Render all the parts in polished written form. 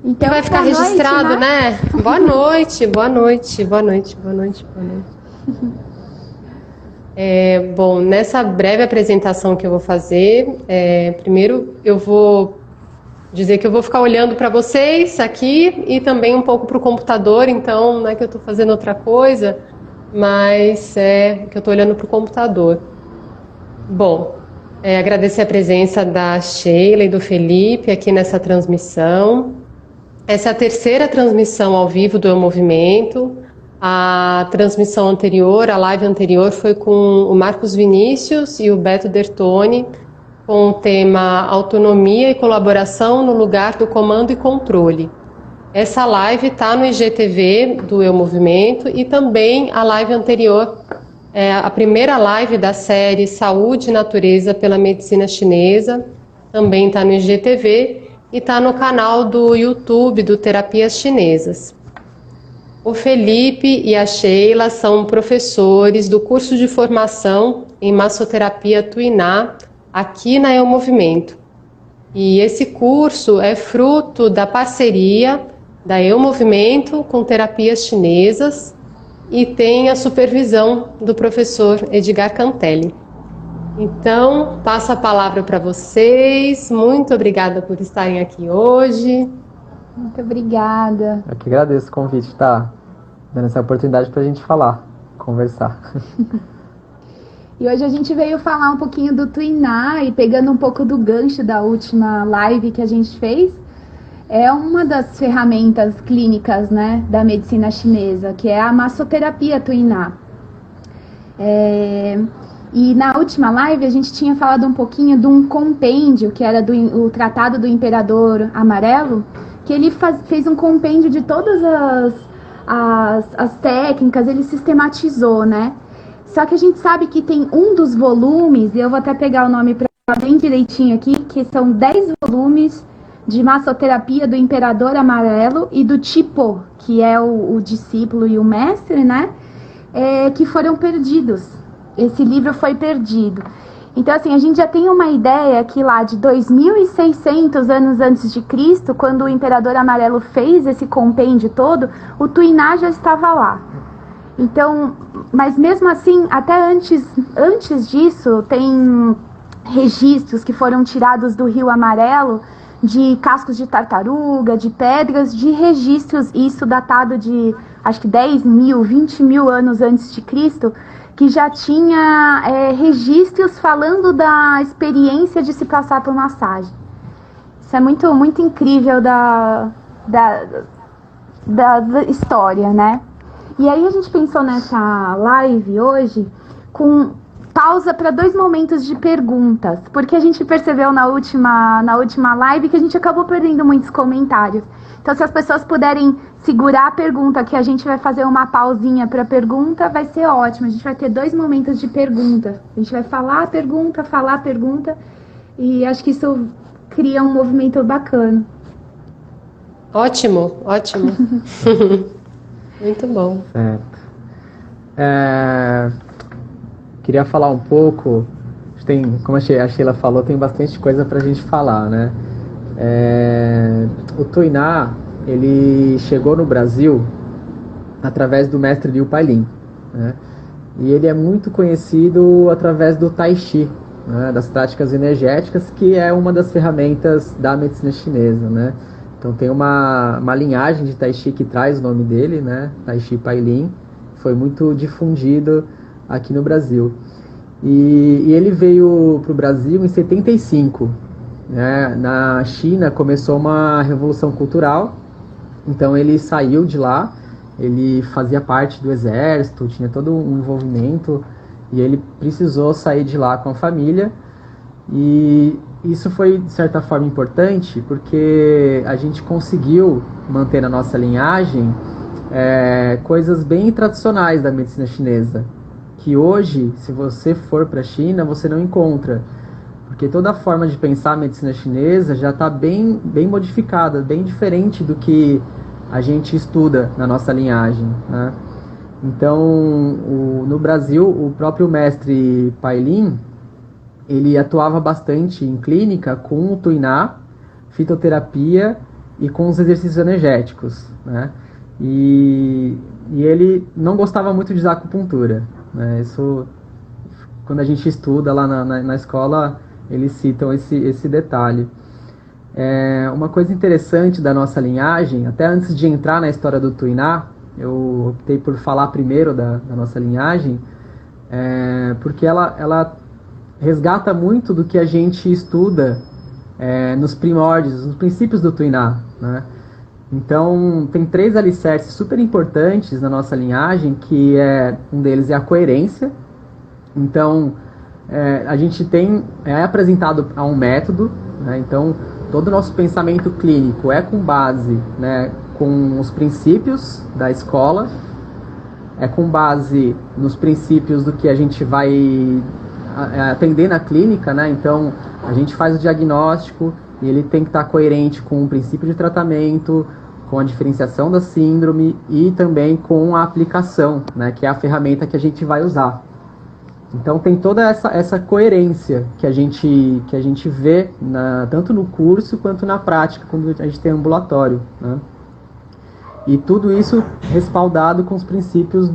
Então, Que vai ficar boa noite, registrado, né? Boa noite, boa noite, boa noite, boa noite, boa noite. Bom, nessa breve apresentação que eu vou fazer, primeiro eu vou dizer que eu vou ficar olhando para vocês aqui e também um pouco para o computador, então não é que eu estou fazendo outra coisa, mas é que eu estou olhando para o computador. Bom, agradecer a presença da Sheila e do Felipe aqui nessa transmissão. Essa é a terceira transmissão ao vivo do Eu Movimento. A transmissão anterior, a live anterior, foi com o Marcos Vinícius e o Beto Dertoni, com o tema Autonomia e Colaboração no Lugar do Comando e Controle. Essa live está no IGTV do Eu Movimento e também a live anterior, a primeira live da série Saúde e Natureza pela Medicina Chinesa, também está no IGTV e está no canal do YouTube do Terapias Chinesas. O Felipe e a Sheila são professores do curso de formação em massoterapia Tuiná, aqui na Eu Movimento. E esse curso é fruto da parceria da Eu Movimento com Terapias Chinesas e tem a supervisão do professor Edgar Cantelli. Então, passo a palavra para vocês. Muito obrigada por estarem aqui hoje. Muito obrigada. Eu que agradeço o convite, tá? Dando essa oportunidade para a gente falar, conversar. E hoje a gente veio falar um pouquinho do Tuiná e pegando um pouco do gancho da última live que a gente fez, é uma das ferramentas clínicas, né, da medicina chinesa, que é a massoterapia Tuiná. E na última live a gente tinha falado um pouquinho de um compêndio, que era o Tratado do Imperador Amarelo, que ele fez um compêndio de todas as técnicas, ele sistematizou, né? Só que a gente sabe que tem um dos volumes, e eu vou até pegar o nome para bem direitinho aqui, que são 10 volumes de massoterapia do Imperador Amarelo e do Tipo, que é o discípulo e o mestre, né? Que foram perdidos. Esse livro foi perdido. Então, assim, a gente já tem uma ideia que lá de 2.600 anos antes de Cristo, quando o Imperador Amarelo fez esse compêndio todo, o Tuiná já estava lá. Então, mas mesmo assim, até antes disso, tem registros que foram tirados do Rio Amarelo, de cascos de tartaruga, de pedras, de registros, isso datado de, acho que 10.000, 20.000 anos antes de Cristo, que já tinha registros falando da experiência de se passar por massagem. Isso é muito, muito incrível da história, né? E aí a gente pensou nessa live hoje com pausa para 2 momentos de perguntas, porque a gente percebeu na última live que a gente acabou perdendo muitos comentários. Então, se as pessoas puderem segurar a pergunta, que a gente vai fazer uma pausinha para pergunta, vai ser ótimo. A gente vai ter 2 momentos de pergunta. A gente vai falar a pergunta, e acho que isso cria um movimento bacana. Ótimo, ótimo. Muito bom. Certo. Queria falar um pouco, como a Sheila falou, tem bastante coisa para a gente falar, né? O Tuiná, ele chegou no Brasil através do mestre Liu Pailin, né? E ele é muito conhecido através do Tai Chi, né? Das práticas energéticas, que é uma das ferramentas da medicina chinesa, né? Então tem uma linhagem de Tai Chi que traz o nome dele, né? Tai Chi Pailin, foi muito difundido aqui no Brasil. E ele veio para o Brasil em 75. Né? Na China começou uma revolução cultural, então ele saiu de lá, ele fazia parte do exército, tinha todo um envolvimento, e ele precisou sair de lá com a família, e isso foi de certa forma importante, porque a gente conseguiu manter na nossa linhagem coisas bem tradicionais da medicina chinesa, que hoje, se você for para a China, você não encontra. Porque toda a forma de pensar a medicina chinesa já está bem modificada, bem diferente do que a gente estuda na nossa linhagem, né? Então, no Brasil, o próprio mestre Pailin, ele atuava bastante em clínica com o Tuiná, fitoterapia e com os exercícios energéticos, né? E ele não gostava muito de usar acupuntura, né? Isso, quando a gente estuda lá na escola, eles citam esse detalhe. Uma coisa interessante da nossa linhagem, até antes de entrar na história do Tuiná, eu optei por falar primeiro da nossa linhagem, porque ela resgata muito do que a gente estuda nos primórdios, nos princípios do Tuiná, né? Então, tem 3 alicerces super importantes na nossa linhagem, que um deles é a coerência. Então, a gente é apresentado a um método, né? Então, todo o nosso pensamento clínico é com base, né, com os princípios da escola, é com base nos princípios do que a gente vai atender na clínica, né? Então, a gente faz o diagnóstico e ele tem que estar coerente com o princípio de tratamento, com a diferenciação da síndrome e também com a aplicação, né, que é a ferramenta que a gente vai usar. Então tem toda essa coerência que a gente vê tanto no curso quanto na prática, quando a gente tem ambulatório, né? E tudo isso respaldado com os princípios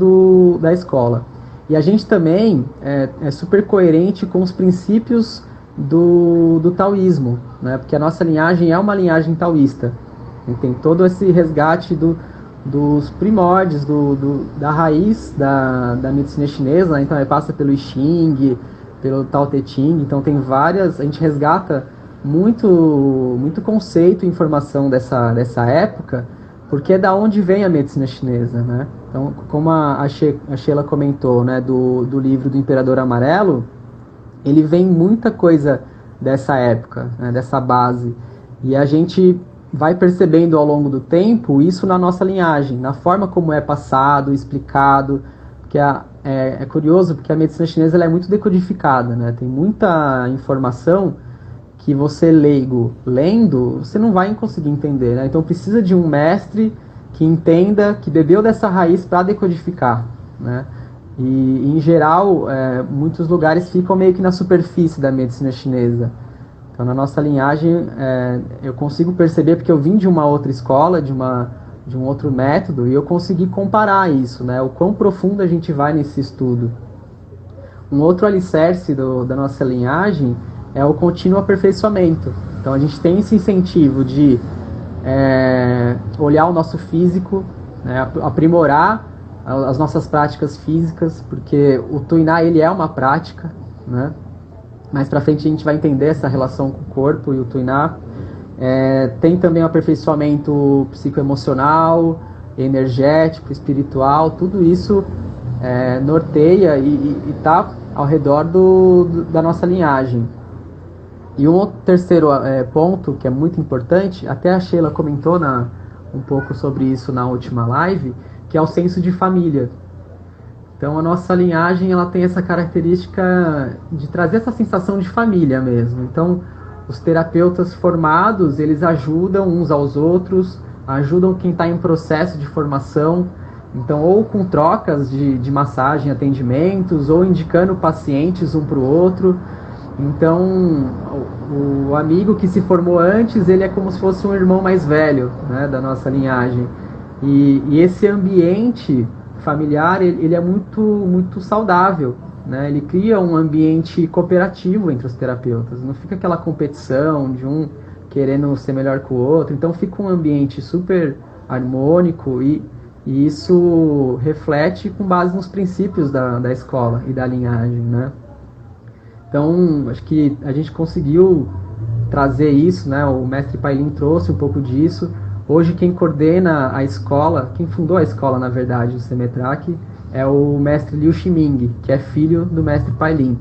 da escola. E a gente também é super coerente com os princípios do taoísmo, né? Porque a nossa linhagem é uma linhagem taoísta. E tem todo esse resgate dos primórdios, da raiz da medicina chinesa, né? Então passa pelo I Ching, pelo Tao Te Ching, então tem várias, a gente resgata muito conceito e informação dessa época, porque é da onde vem a medicina chinesa, né? Então, como a Sheila comentou, né, do livro do Imperador Amarelo, ele vem muita coisa dessa época, né, dessa base, e a gente vai percebendo ao longo do tempo isso na nossa linhagem, na forma como é passado, explicado, porque é curioso, porque a medicina chinesa ela é muito decodificada, né? Tem muita informação que você leigo lendo, você não vai conseguir entender, né? Então precisa de um mestre que entenda, que bebeu dessa raiz para decodificar, né? E em geral, muitos lugares ficam meio que na superfície da medicina chinesa. Então, na nossa linhagem, eu consigo perceber, porque eu vim de uma outra escola, de um outro método, e eu consegui comparar isso, né? O quão profundo a gente vai nesse estudo. Um outro alicerce da nossa linhagem é o contínuo aperfeiçoamento. Então, a gente tem esse incentivo de olhar o nosso físico, né? Aprimorar as nossas práticas físicas, porque o Tuiná, ele é uma prática, né? Mais pra frente a gente vai entender essa relação com o corpo e o Tuiná. Tem também o aperfeiçoamento psicoemocional, energético, espiritual, tudo isso norteia e está ao redor da nossa linhagem. E um outro terceiro ponto que é muito importante, até a Sheila comentou um pouco sobre isso na última live, que é o senso de família. Então a nossa linhagem ela tem essa característica de trazer essa sensação de família mesmo. Então os terapeutas formados, eles ajudam uns aos outros, ajudam quem está em processo de formação, então ou com trocas de massagem, atendimentos, ou indicando pacientes um para o outro. Então o amigo que se formou antes, ele é como se fosse um irmão mais velho, né, da nossa linhagem. E esse ambiente familiar, ele é muito saudável, né? Ele cria um ambiente cooperativo entre os terapeutas, não fica aquela competição de um querendo ser melhor que o outro, então fica um ambiente super harmônico e isso reflete com base nos princípios da escola e da linhagem, né? Então, acho que a gente conseguiu trazer isso, né? O mestre Pailin trouxe um pouco disso. Hoje quem coordena a escola, quem fundou a escola, na verdade, o Semetrac, é o mestre Liu Ximing, que é filho do mestre Pailin.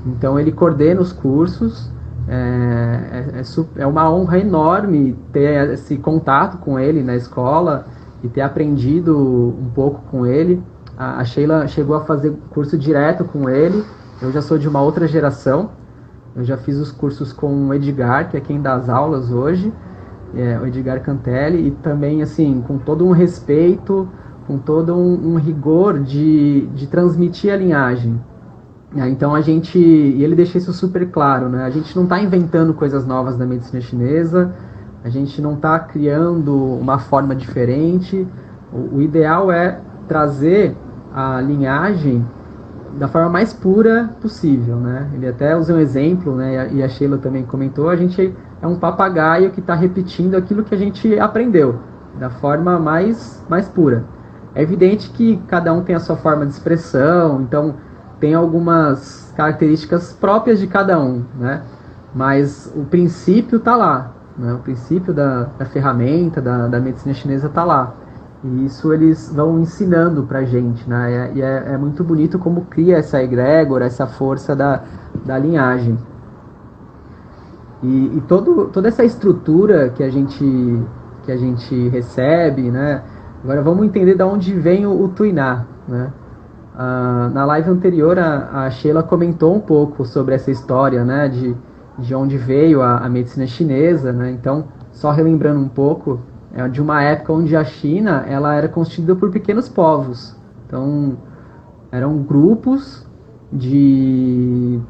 Então ele coordena os cursos, é uma honra enorme ter esse contato com ele na escola e ter aprendido um pouco com ele. A Sheila chegou a fazer curso direto com ele, eu já sou de uma outra geração, eu já fiz os cursos com o Edgar, que é quem dá as aulas hoje, o Edgar Cantelli, e também assim, com todo um respeito, com todo um rigor de transmitir a linhagem. Então e ele deixa isso super claro, né? A gente não está inventando coisas novas da medicina chinesa, a gente não está criando uma forma diferente. O ideal é trazer a linhagem da forma mais pura possível, né? Ele até usa um exemplo, né? E a Sheila também comentou, a gente é um papagaio que está repetindo aquilo que a gente aprendeu, da forma mais pura. É evidente que cada um tem a sua forma de expressão, então tem algumas características próprias de cada um, né? Mas o princípio está lá, né? O princípio da ferramenta, da medicina chinesa está lá. E isso eles vão ensinando pra gente, né? E é muito bonito como cria essa egrégora, essa força da linhagem. E toda essa estrutura que a gente recebe, né? Agora vamos entender de onde vem o Tuiná, né? Na live anterior a Sheila comentou um pouco sobre essa história, né? De onde veio a medicina chinesa, né? Então, só relembrando um pouco, é de uma época onde a China ela era constituída por pequenos povos. Então, eram grupos de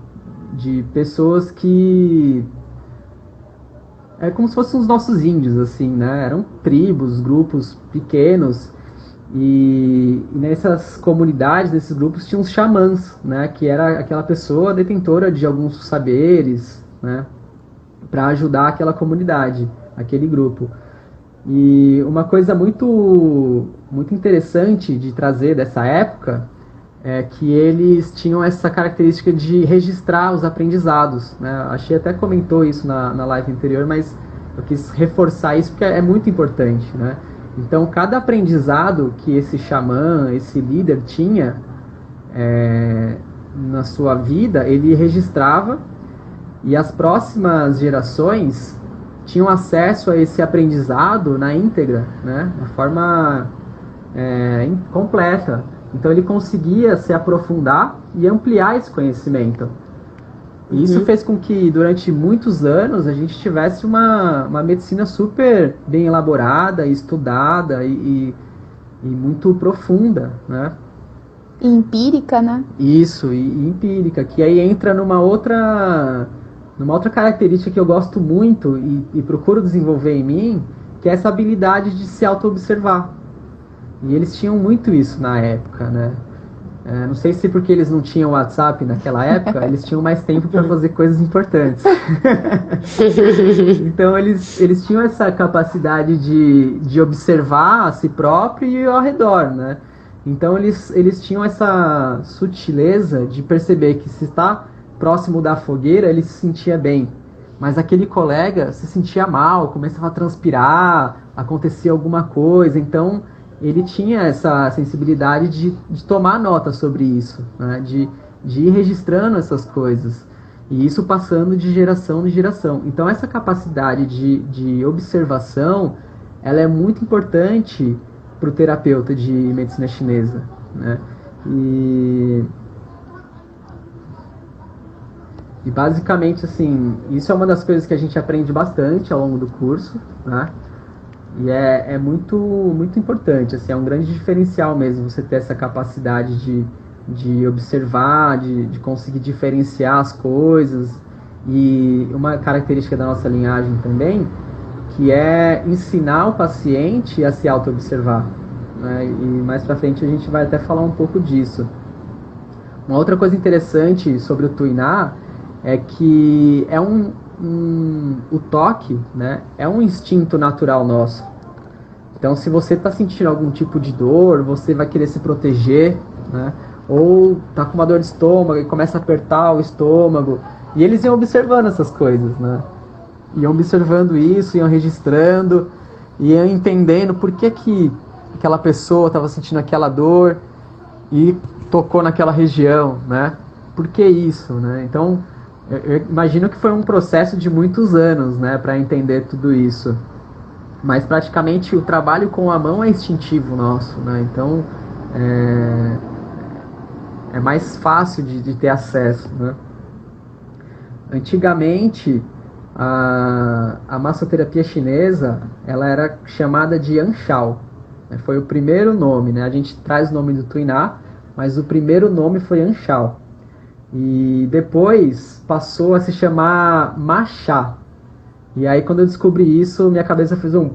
pessoas que... É como se fossem os nossos índios, assim, né? Eram tribos, grupos pequenos. E nessas comunidades, nesses grupos, tinham os xamãs, né? Que era aquela pessoa detentora de alguns saberes, né? Para ajudar aquela comunidade, aquele grupo. E uma coisa muito interessante de trazer dessa época é que eles tinham essa característica de registrar os aprendizados, né? A Xia até comentou isso na live anterior, mas eu quis reforçar isso porque é muito importante, né? Então, cada aprendizado que esse xamã, esse líder tinha na sua vida, ele registrava, e as próximas gerações tinham acesso a esse aprendizado na íntegra, né? De forma completa. Então ele conseguia se aprofundar e ampliar esse conhecimento. E isso fez com que durante muitos anos a gente tivesse uma medicina super bem elaborada, estudada e muito profunda, né? E empírica, né? Isso, e empírica, que aí entra numa outra característica que eu gosto muito e procuro desenvolver em mim, que é essa habilidade de se auto-observar. E eles tinham muito isso na época, né? Não sei se porque eles não tinham WhatsApp naquela época, eles tinham mais tempo para fazer coisas importantes. Então eles tinham essa capacidade de observar a si próprio e ao redor, né? Então eles tinham essa sutileza de perceber que se está próximo da fogueira, ele se sentia bem. Mas aquele colega se sentia mal, começava a transpirar, acontecia alguma coisa. Então, ele tinha essa sensibilidade de tomar nota sobre isso, né? De ir registrando essas coisas. E isso passando de geração em geração. Então, essa capacidade de observação, ela é muito importante para o terapeuta de medicina chinesa, né? E basicamente, assim, isso é uma das coisas que a gente aprende bastante ao longo do curso, né? E é muito importante, assim, é um grande diferencial mesmo você ter essa capacidade de observar, de conseguir diferenciar as coisas. E uma característica da nossa linhagem também, que é ensinar o paciente a se auto-observar, né? E mais pra frente a gente vai até falar um pouco disso. Uma outra coisa interessante sobre o Tuiná é que o toque, né, é um instinto natural nosso. Então, se você está sentindo algum tipo de dor, você vai querer se proteger, né? Ou está com uma dor de estômago e começa a apertar o estômago. E eles iam observando essas coisas, né? Iam observando isso, iam registrando, iam entendendo por que aquela pessoa estava sentindo aquela dor e tocou naquela região, né? Por que isso, né? Então, eu imagino que foi um processo de muitos anos, né, para entender tudo isso. Mas praticamente o trabalho com a mão é instintivo nosso, né? Então é mais fácil de ter acesso, né? Antigamente a massoterapia chinesa ela era chamada de Anshao, né? Foi o primeiro nome, né? A gente traz o nome do Tuiná, mas o primeiro nome foi Anshao. E depois passou a se chamar Machá. E aí quando eu descobri isso, minha cabeça fez um...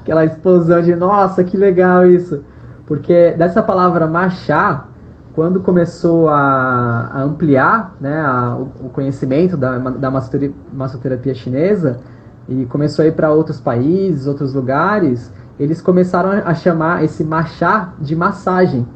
aquela explosão de, nossa, que legal isso. Porque dessa palavra machá, quando começou a ampliar, né, o conhecimento da massoterapia chinesa, e começou a ir para outros países, outros lugares, eles começaram a chamar esse machá de massagem.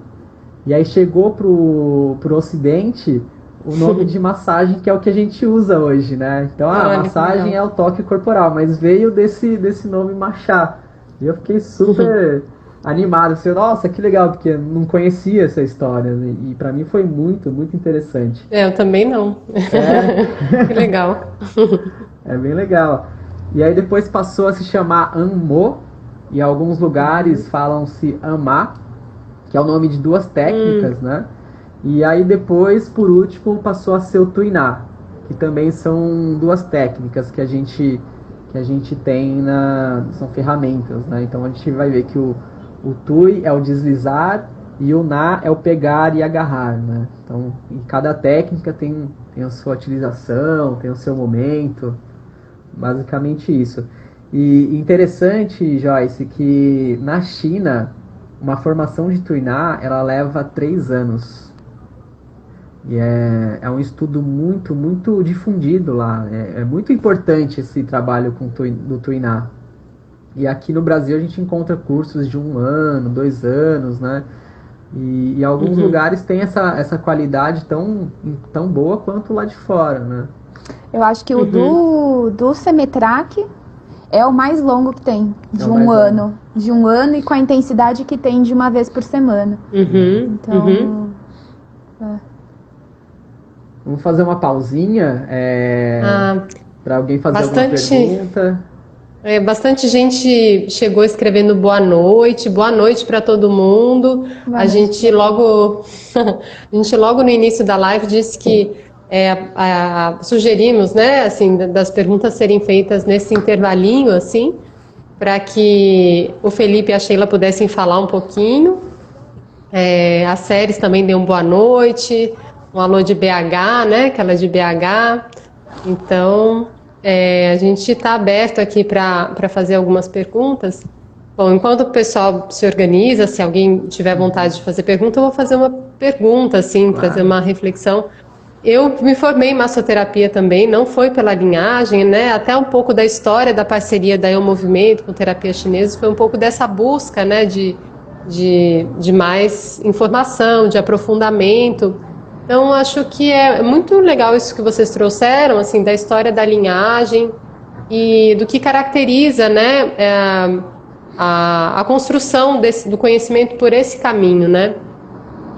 E aí chegou pro Ocidente o nome de massagem, que é o que a gente usa hoje, né? Então a massagem é o toque corporal, mas veio desse nome machá. E eu fiquei super animado, assim, nossa, que legal, porque eu não conhecia essa história, né? E pra mim foi muito, muito interessante. Eu também não. Que legal. É bem legal. E aí depois passou a se chamar Anmo, e alguns lugares falam-se Amá, que é o nome de 2 técnicas, né? E aí depois, por último, passou a ser o Tuiná, que também são 2 técnicas que a gente tem são ferramentas, né? Então a gente vai ver que o Tui é o deslizar e o Na é o pegar e agarrar, né? Então, em cada técnica tem a sua utilização, tem o seu momento, basicamente isso. E interessante, Joyce, que na China, uma formação de Tuiná, ela leva 3 anos. E é um estudo muito, muito difundido lá. É muito importante esse trabalho do Tuiná. E aqui no Brasil a gente encontra cursos de 1 ano, 2 anos, né? E alguns lugares têm essa qualidade tão boa quanto lá de fora, né? Eu acho que o do Semetrac é o mais longo que tem, de 1 ano. De 1 ano e com a intensidade que tem de 1 vez por semana. Então... Vamos fazer uma pausinha para alguém fazer alguma pergunta. Bastante gente chegou escrevendo boa noite para todo mundo. A gente logo no início da live disse que sugerimos, né, assim, das perguntas serem feitas nesse intervalinho, assim, para que o Felipe e a Sheila pudessem falar um pouquinho. A Séries também deu boa noite. Um alô de BH, né? Que ela é de BH. Então, a gente está aberto aqui para fazer algumas perguntas. Bom, enquanto o pessoal se organiza, se alguém tiver vontade de fazer pergunta, eu vou fazer uma pergunta, assim, trazer uma reflexão. Eu me formei em massoterapia também, não foi pela linhagem, né? Até um pouco da história da parceria da Eu Movimento com terapia chinesa, foi um pouco dessa busca, né? De mais informação, de aprofundamento. Então, acho que é muito legal isso que vocês trouxeram, assim, da história da linhagem e do que caracteriza, né, a construção do conhecimento por esse caminho, né?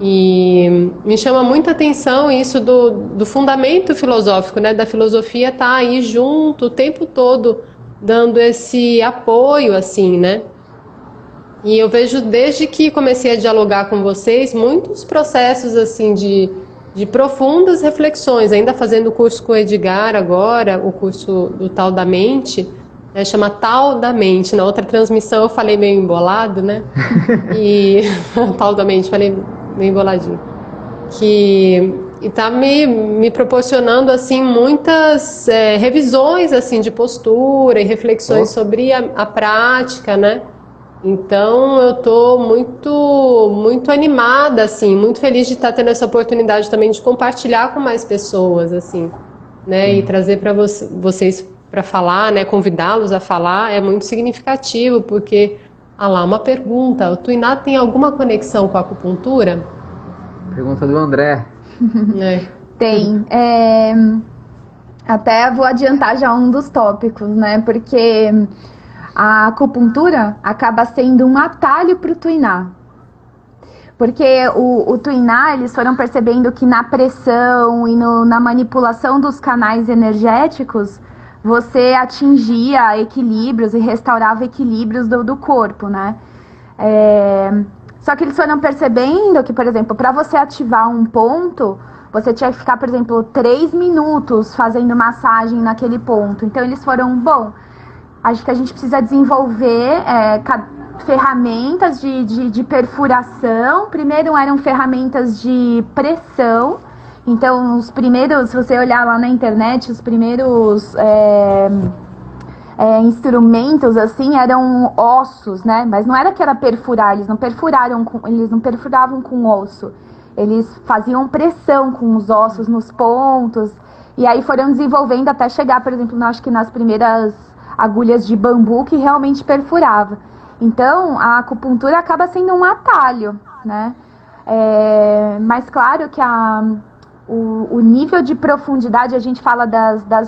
E me chama muita atenção isso do fundamento filosófico, né, da filosofia tá aí junto o tempo todo, dando esse apoio, assim, né? E eu vejo desde que comecei a dialogar com vocês, muitos processos, assim, de profundas reflexões, ainda fazendo o curso com o Edgar agora, o curso do Tal da Mente, chama Tal da Mente. Na outra transmissão eu falei meio embolado, né? E Tal da Mente, falei meio emboladinho. E tá me proporcionando, assim, muitas revisões, assim, de postura e reflexões sobre a prática, né? Então eu estou muito animada, assim, muito feliz de estar tendo essa oportunidade também de compartilhar com mais pessoas, assim, né, e trazer para vocês para falar, né, convidá-los a falar é muito significativo, porque, uma pergunta, o Tuiná tem alguma conexão com a acupuntura? Pergunta do André. Tem. Até vou adiantar já um dos tópicos, né, porque a acupuntura acaba sendo um atalho para o Tuiná. Porque o Tuiná, eles foram percebendo que na pressão e na manipulação dos canais energéticos, você atingia equilíbrios e restaurava equilíbrios do corpo, né? Só que eles foram percebendo que, por exemplo, para você ativar um ponto, você tinha que ficar, por exemplo, 3 minutos fazendo massagem naquele ponto. Então eles foram, acho que a gente precisa desenvolver ferramentas de perfuração. Primeiro eram ferramentas de pressão, Então, os primeiros, se você olhar lá na internet, os primeiros instrumentos, assim, eram ossos, né? Mas não era que era perfurar, eles não perfuravam com osso. Eles faziam pressão com os ossos nos pontos, e aí foram desenvolvendo até chegar, por exemplo, acho que nas primeiras agulhas de bambu que realmente perfurava. Então, a acupuntura acaba sendo um atalho, né? Mas claro que o nível de profundidade, a gente fala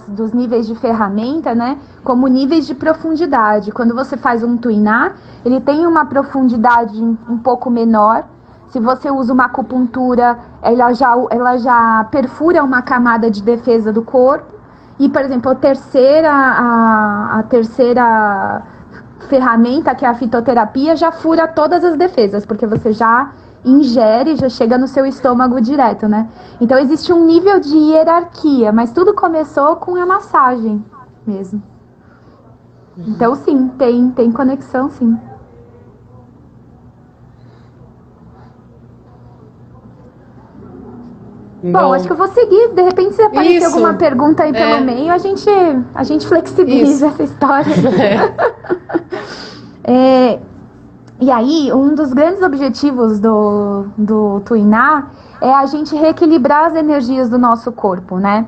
dos níveis de ferramenta, né? Como níveis de profundidade. Quando você faz um tuinar, ele tem uma profundidade um pouco menor. Se você usa uma acupuntura, ela já perfura uma camada de defesa do corpo. E, por exemplo, a terceira ferramenta, que é a fitoterapia, já fura todas as defesas, porque você já ingere, já chega no seu estômago direto, né? Então existe um nível de hierarquia, mas tudo começou com a massagem mesmo. Então sim, tem conexão, sim. Bom, acho que eu vou seguir. De repente, se aparecer alguma pergunta aí pelo meio, a gente flexibiliza essa história. E aí, um dos grandes objetivos do tuinar é a gente reequilibrar as energias do nosso corpo, né?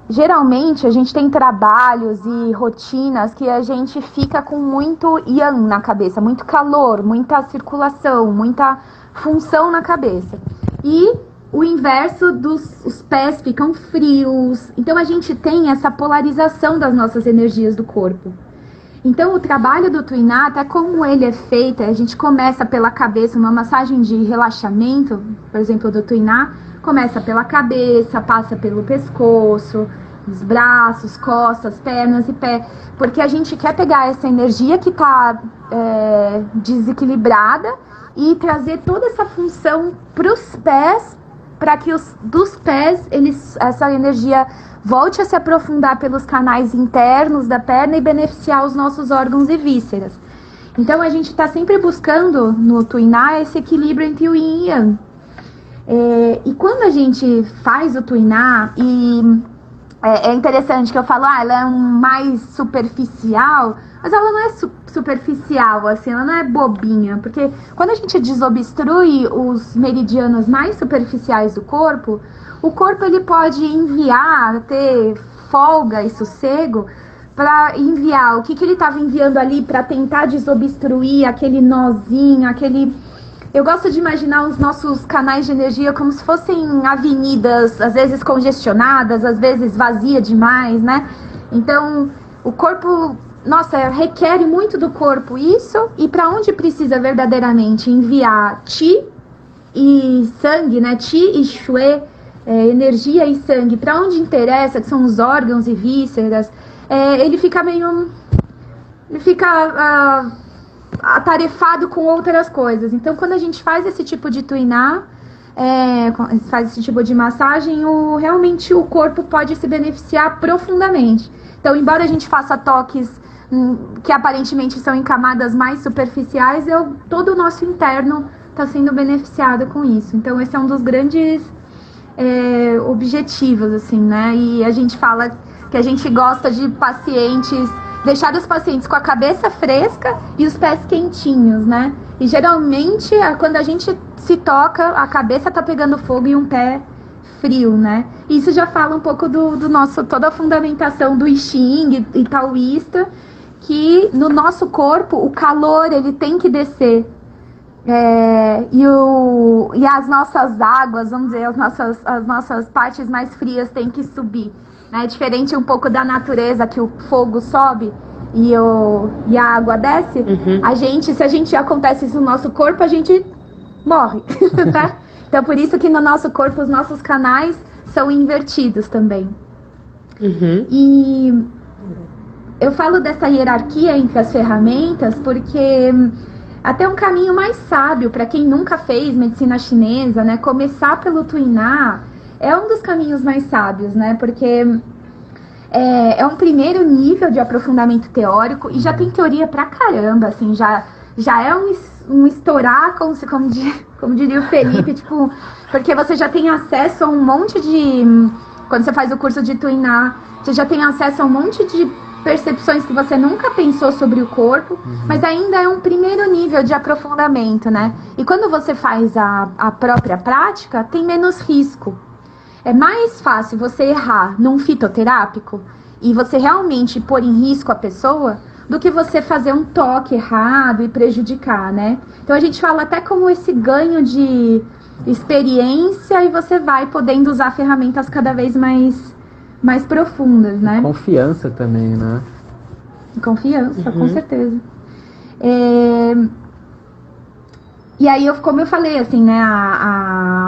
Geralmente, a gente tem trabalhos e rotinas que a gente fica com muito yang na cabeça, muito calor, muita circulação, muita função na cabeça. E o inverso os pés ficam frios. Então, a gente tem essa polarização das nossas energias do corpo. Então, o trabalho do tuinar, até como ele é feito, a gente começa pela cabeça, uma massagem de relaxamento, por exemplo, do tuinar, começa pela cabeça, passa pelo pescoço, os braços, costas, pernas e pé, porque a gente quer pegar essa energia que está desequilibrada e trazer toda essa função para os pés, para que dos pés essa energia volte a se aprofundar pelos canais internos da perna e beneficiar os nossos órgãos e vísceras. Então a gente está sempre buscando no tuinar esse equilíbrio entre o yin e yang. E quando a gente faz o tuinar, é interessante que eu falo, ela é mais superficial, mas ela não é superficial, assim, ela não é bobinha, porque quando a gente desobstrui os meridianos mais superficiais do corpo, o corpo ele pode ter folga e sossego para enviar o que ele estava enviando ali para tentar desobstruir aquele nozinho, Eu gosto de imaginar os nossos canais de energia como se fossem avenidas, às vezes congestionadas, às vezes vazia demais, né? Então, o corpo, requer muito do corpo isso, e para onde precisa verdadeiramente enviar Qi e sangue, né? Qi e Shui, energia e sangue, para onde interessa, que são os órgãos e vísceras, ele fica atarefado com outras coisas. Então, quando a gente faz esse tipo de tuinar, faz esse tipo de massagem, realmente o corpo pode se beneficiar profundamente. Então, embora a gente faça toques que aparentemente são em camadas mais superficiais, todo o nosso interno está sendo beneficiado com isso. Então, esse é um dos grandes objetivos, assim, né? E a gente fala que a gente gosta de deixar os pacientes com a cabeça fresca e os pés quentinhos, né? E geralmente, quando a gente se toca, a cabeça tá pegando fogo e um pé frio, né? Isso já fala um pouco toda a fundamentação do I Ching e taoísta, que no nosso corpo o calor ele tem que descer. E as nossas águas, vamos dizer, as nossas partes mais frias têm que subir. É diferente um pouco da natureza, que o fogo sobe e a água desce. Uhum. Se acontece isso no nosso corpo, a gente morre. Tá? Então, por isso que no nosso corpo, os nossos canais são invertidos também. Uhum. E eu falo dessa hierarquia entre as ferramentas, porque até um caminho mais sábio, para quem nunca fez medicina chinesa, né? Começar pelo tuinar é um dos caminhos mais sábios, né? Porque é um primeiro nível de aprofundamento teórico e já tem teoria pra caramba, assim, já é um estourar, como Como diria o Felipe, tipo, porque você já tem acesso a um monte de... Quando você faz o curso de Tuiná, você já tem acesso a um monte de percepções que você nunca pensou sobre o corpo, mas ainda é um primeiro nível de aprofundamento, né? E quando você faz a própria prática, tem menos risco. É mais fácil você errar num fitoterápico e você realmente pôr em risco a pessoa do que você fazer um toque errado e prejudicar, né? Então a gente fala até como esse ganho de experiência e você vai podendo usar ferramentas cada vez mais profundas, né? Confiança também, né? Confiança, com certeza. E aí, como eu falei, assim, né,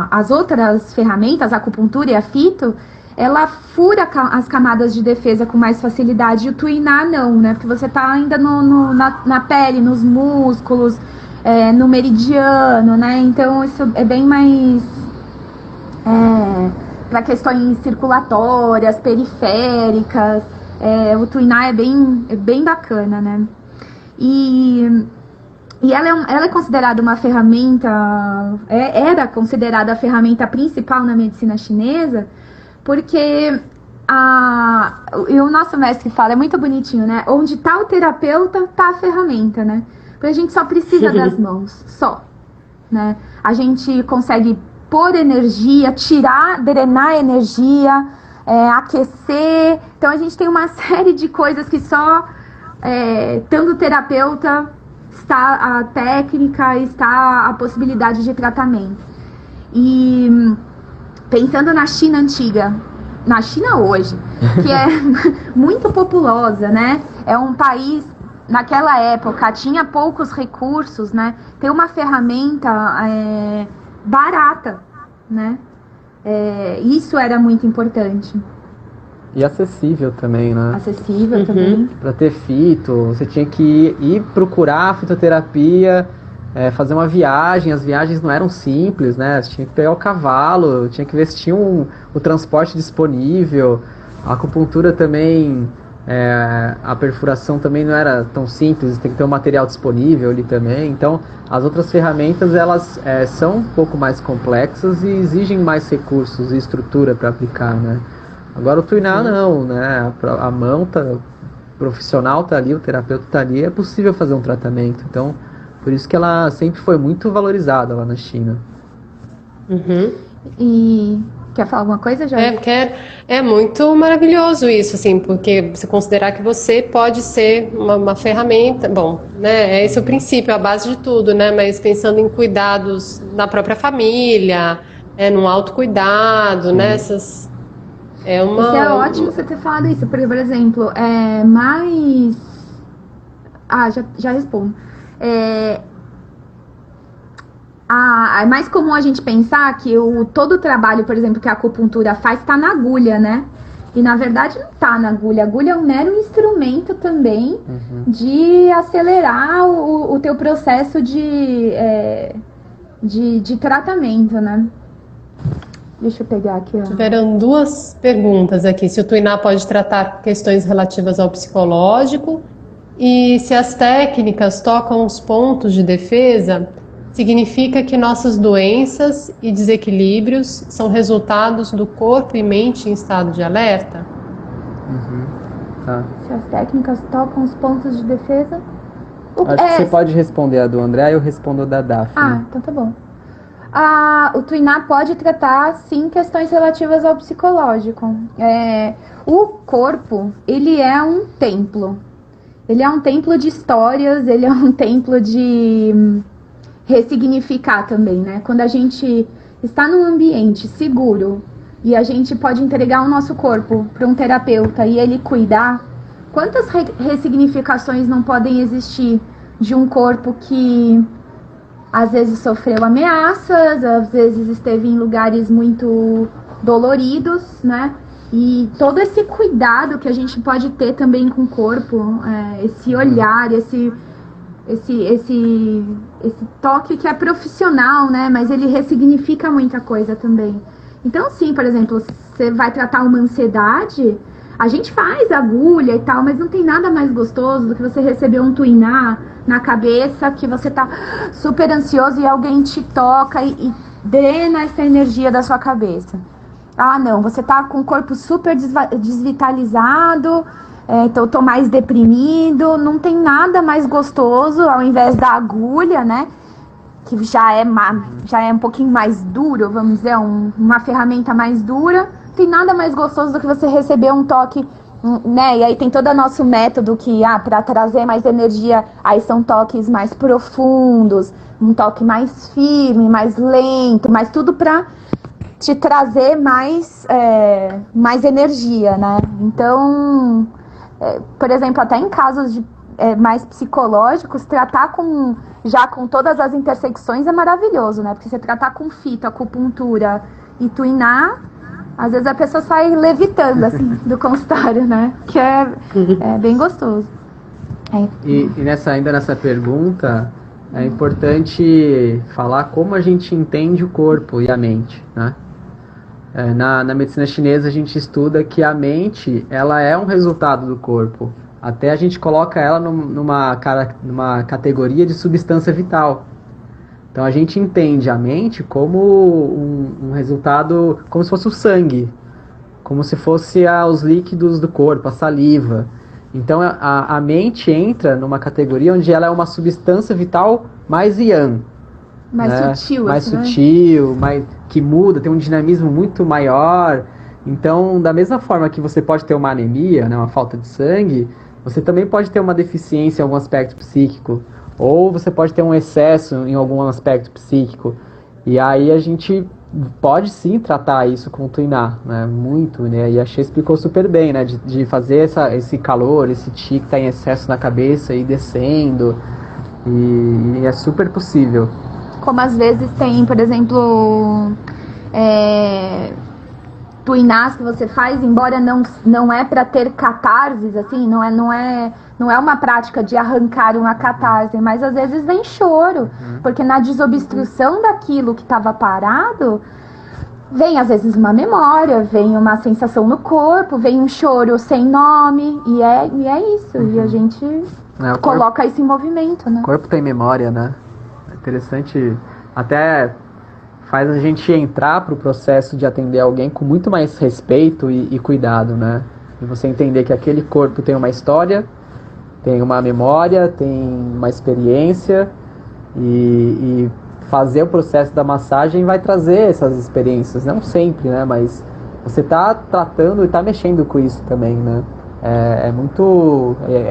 as outras ferramentas, a acupuntura e a fito, ela fura as camadas de defesa com mais facilidade, e o Tuiná não, né, porque você tá ainda na pele, nos músculos, no meridiano, né, então isso é bem mais para questões circulatórias, periféricas, o Tuiná é bem bacana, né, e ela é considerada uma ferramenta, era considerada a ferramenta principal na medicina chinesa, porque e o nosso mestre fala, é muito bonitinho, né? Onde tá o terapeuta, tá a ferramenta, né? Porque a gente só precisa das mãos, só, né? A gente consegue pôr energia, drenar energia, aquecer. Então a gente tem uma série de coisas que só tendo o terapeuta está a técnica, está a possibilidade de tratamento. E pensando na China antiga, na China hoje, que é muito populosa, né? É um país, naquela época, tinha poucos recursos, né? Tem uma ferramenta barata, né? Isso era muito importante. E acessível também, né? Acessível também. Para ter fito, você tinha que ir procurar a fitoterapia, fazer uma viagem. As viagens não eram simples, né? Você tinha que pegar o cavalo, tinha que ver se tinha o transporte disponível. A acupuntura também, a perfuração também não era tão simples, tem que ter um material disponível ali também. Então, as outras ferramentas, elas são um pouco mais complexas e exigem mais recursos e estrutura para aplicar, né? Agora o Tuiná não, né? A mão o profissional tá ali, o terapeuta tá ali, é possível fazer um tratamento. Então, por isso que ela sempre foi muito valorizada lá na China. E quer falar alguma coisa, Jorge? Porque é muito maravilhoso isso, assim, porque você considerar que você pode ser uma ferramenta, bom, né? Esse é o princípio, a base de tudo, né? Mas pensando em cuidados na própria família, no autocuidado, né? Isso é ótimo você ter falado isso, porque, por exemplo, já respondo. É mais comum a gente pensar que todo o trabalho, por exemplo, que a acupuntura faz está na agulha, né? E, na verdade, não está na agulha. A agulha é um mero instrumento também de acelerar o teu processo de tratamento, né? Deixa eu pegar aqui. Tiveram duas perguntas aqui. Se o Tuiná pode tratar questões relativas ao psicológico e se as técnicas tocam os pontos de defesa, significa que nossas doenças e desequilíbrios são resultados do corpo e mente em estado de alerta? Tá. Se as técnicas tocam os pontos de defesa... Acho que você pode responder a do André e eu respondo a da Daphne. Então tá bom. O Tuiná pode tratar, sim, questões relativas ao psicológico. O corpo, ele é um templo. Ele é um templo de histórias, ele é um templo de ressignificar também, né? Quando a gente está num ambiente seguro e a gente pode entregar o nosso corpo para um terapeuta e ele cuidar, quantas ressignificações não podem existir de um corpo que às vezes sofreu ameaças, às vezes esteve em lugares muito doloridos, né? E todo esse cuidado que a gente pode ter também com o corpo, esse olhar, esse toque que é profissional, né? Mas ele ressignifica muita coisa também. Então, sim, por exemplo, você vai tratar uma ansiedade, A gente faz agulha e tal, mas não tem nada mais gostoso do que você receber um tuiná na cabeça, que você tá super ansioso e alguém te toca e drena essa energia da sua cabeça. Ah, não, você tá com o corpo super desvitalizado, tô mais deprimido, não tem nada mais gostoso, ao invés da agulha, né? Que já é um pouquinho mais duro, vamos dizer, uma ferramenta mais dura. Tem nada mais gostoso do que você receber um toque, né? E aí tem todo o nosso método que, para trazer mais energia, aí são toques mais profundos, um toque mais firme, mais lento, mas tudo pra te trazer mais energia, né? Então, por exemplo, até em casos mais psicológicos, tratar já com todas as intersecções é maravilhoso, né? Porque você tratar com fito, acupuntura e tuiná, às vezes a pessoa sai levitando, assim, do consultório, né? Que é bem gostoso. E ainda nessa pergunta, é importante falar como a gente entende o corpo e a mente, né? Na medicina chinesa a gente estuda que a mente, ela é um resultado do corpo. Até a gente coloca ela numa categoria de substância vital. Então a gente entende a mente como um resultado, como se fosse o sangue, como se fosse os líquidos do corpo, a saliva. Então a mente entra numa categoria onde ela é uma substância vital mais yang. Mais sutil, mais assim, sutil, que muda, tem um dinamismo muito maior. Então, da mesma forma que você pode ter uma anemia, né, uma falta de sangue, você também pode ter uma deficiência em algum aspecto psíquico. Ou você pode ter um excesso em algum aspecto psíquico. E aí a gente pode sim tratar isso com o tuiná, né? Muito, né? E a Xê explicou super bem, né? De fazer esse calor, esse chi que está em excesso na cabeça e descendo. E é super possível. Como às vezes tem, por exemplo, tuinás que você faz, embora não é para ter catarses, assim, não é uma prática de arrancar uma catarse, mas às vezes vem choro, porque na desobstrução daquilo que estava parado, vem às vezes uma memória, vem uma sensação no corpo, vem um choro sem nome, e é isso, e a gente coloca isso em movimento, né? O corpo tem memória, né? É interessante, até faz a gente entrar para o processo de atender alguém com muito mais respeito e cuidado, né? E você entender que aquele corpo tem uma história, tem uma memória, tem uma experiência, e fazer o processo da massagem vai trazer essas experiências, não sempre, né? Mas você está tratando e está mexendo com isso também, né?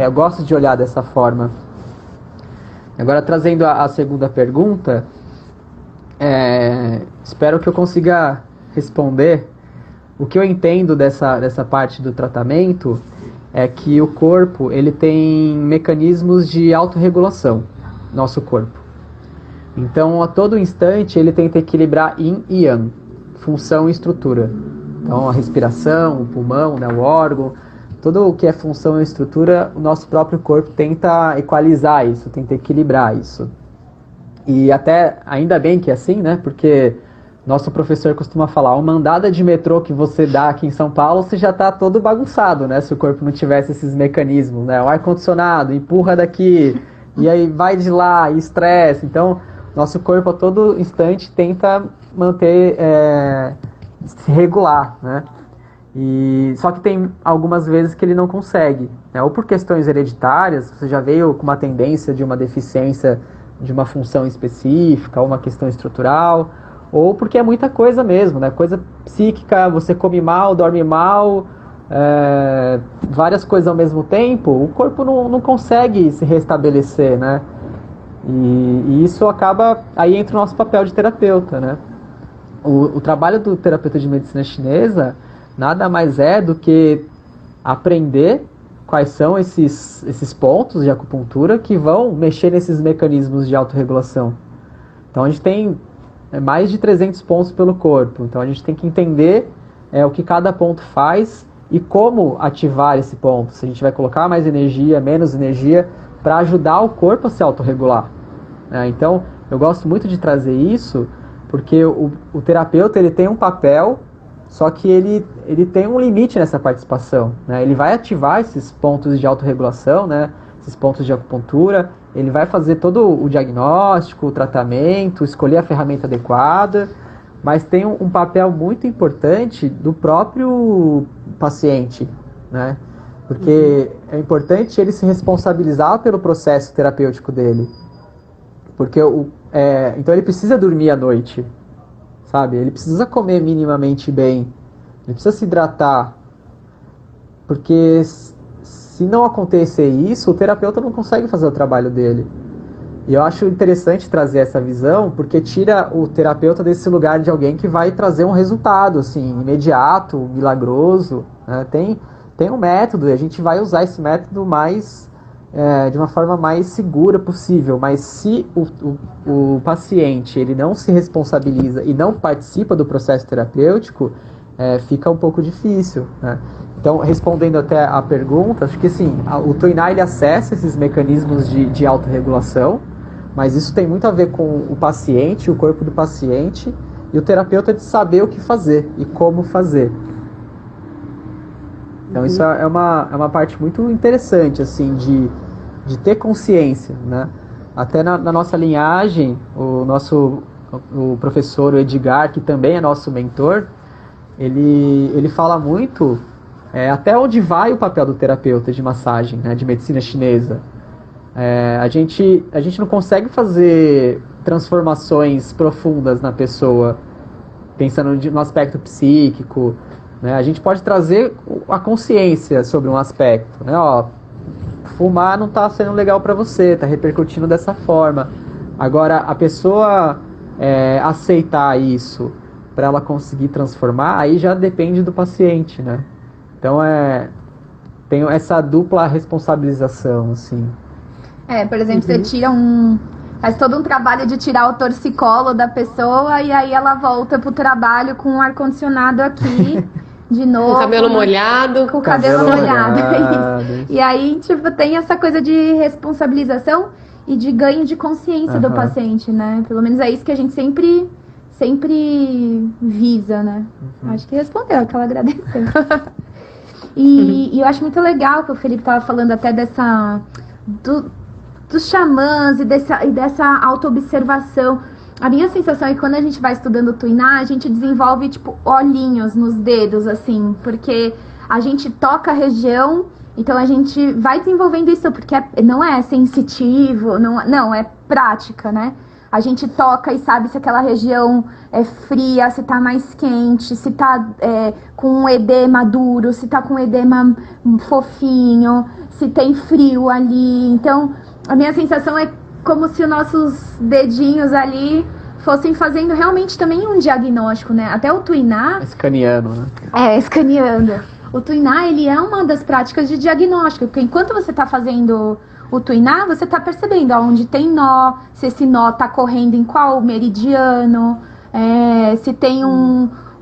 Eu gosto de olhar dessa forma. Agora, trazendo a segunda pergunta, espero que eu consiga responder. O que eu entendo dessa parte do tratamento é que o corpo ele tem mecanismos de autorregulação, nosso corpo. Então, a todo instante, ele tenta equilibrar yin e yang, função e estrutura. Então, a respiração, o pulmão, né, o órgão, tudo o que é função e estrutura, o nosso próprio corpo tenta equalizar isso, tenta equilibrar isso. E até, ainda bem que é assim, né? Porque nosso professor costuma falar, uma andada de metrô que você dá aqui em São Paulo, você já está todo bagunçado, né? Se o corpo não tivesse esses mecanismos, né? O ar-condicionado, empurra daqui, e aí vai de lá, e estresse. Então, nosso corpo a todo instante tenta manter, se regular, né? Só que tem algumas vezes que ele não consegue, né? Ou por questões hereditárias, você já veio com uma tendência de uma deficiência de uma função específica, ou uma questão estrutural, ou porque é muita coisa mesmo, né? Coisa psíquica, você come mal, dorme mal, várias coisas ao mesmo tempo, o corpo não consegue se restabelecer, né? E isso acaba, aí entra o nosso papel de terapeuta, né? O trabalho do terapeuta de medicina chinesa nada mais é do que aprender quais são esses pontos de acupuntura que vão mexer nesses mecanismos de autorregulação. Então a gente tem mais de 300 pontos pelo corpo, então a gente tem que entender o que cada ponto faz e como ativar esse ponto, se a gente vai colocar mais energia, menos energia, para ajudar o corpo a se autorregular. Então eu gosto muito de trazer isso, porque o terapeuta ele tem um papel Só que ele tem um limite nessa participação, né? Ele vai ativar esses pontos de autorregulação, né? Esses pontos de acupuntura, ele vai fazer todo o diagnóstico, o tratamento, escolher a ferramenta adequada, mas tem um papel muito importante do próprio paciente, né? Porque é importante ele se responsabilizar pelo processo terapêutico dele. Porque então ele precisa dormir à noite, sabe? Ele precisa comer minimamente bem, ele precisa se hidratar, porque se não acontecer isso, o terapeuta não consegue fazer o trabalho dele. E eu acho interessante trazer essa visão, porque tira o terapeuta desse lugar de alguém que vai trazer um resultado, assim, imediato, milagroso, né? Tem um método, e a gente vai usar esse método de uma forma mais segura possível, mas se o paciente ele não se responsabiliza e não participa do processo terapêutico, fica um pouco difícil, né? Então, respondendo até a pergunta, acho que sim, o Tuiná ele acessa esses mecanismos de autorregulação, mas isso tem muito a ver com o paciente, o corpo do paciente, e o terapeuta de saber o que fazer e como fazer. Então isso é uma parte muito interessante, assim, de ter consciência, né? Até na nossa linhagem, o professor Edgar, que também é nosso mentor, ele fala muito até onde vai o papel do terapeuta de massagem, né, de medicina chinesa. A gente não consegue fazer transformações profundas na pessoa, pensando no aspecto psíquico, né? A gente pode trazer a consciência sobre um aspecto, né? Ó, fumar não está sendo legal para você, está repercutindo dessa forma. Agora, a pessoa aceitar isso para ela conseguir transformar, aí já depende do paciente, né? Então, tem essa dupla responsabilização, assim. Por exemplo, você faz todo um trabalho de tirar o torcicolo da pessoa e aí ela volta pro trabalho com o ar-condicionado aqui de novo. Com o cabelo molhado. Com o cabelo molhado. E aí, tipo, tem essa coisa de responsabilização e de ganho de consciência do paciente, né? Pelo menos é isso que a gente sempre visa, né? Acho que respondeu, aquela agradeceu. E eu acho muito legal que o Felipe estava falando até dos xamãs e dessa auto-observação. A minha sensação é que quando a gente vai estudando o Tuiná, a gente desenvolve, tipo, olhinhos nos dedos, assim, porque a gente toca a região, então a gente vai desenvolvendo isso, porque não é sensitivo, não, é prática, né? A gente toca e sabe se aquela região é fria, se tá mais quente, se tá com um edema duro, se tá com um edema fofinho, se tem frio ali. Então, a minha sensação é como se os nossos dedinhos ali fossem fazendo realmente também um diagnóstico, né? Até o Tuiná... Escaneando, né? Escaneando. O Tuiná, ele é uma das práticas de diagnóstico, porque enquanto você tá fazendo o Tuiná, você tá percebendo aonde tem nó, se esse nó tá correndo em qual meridiano, se tem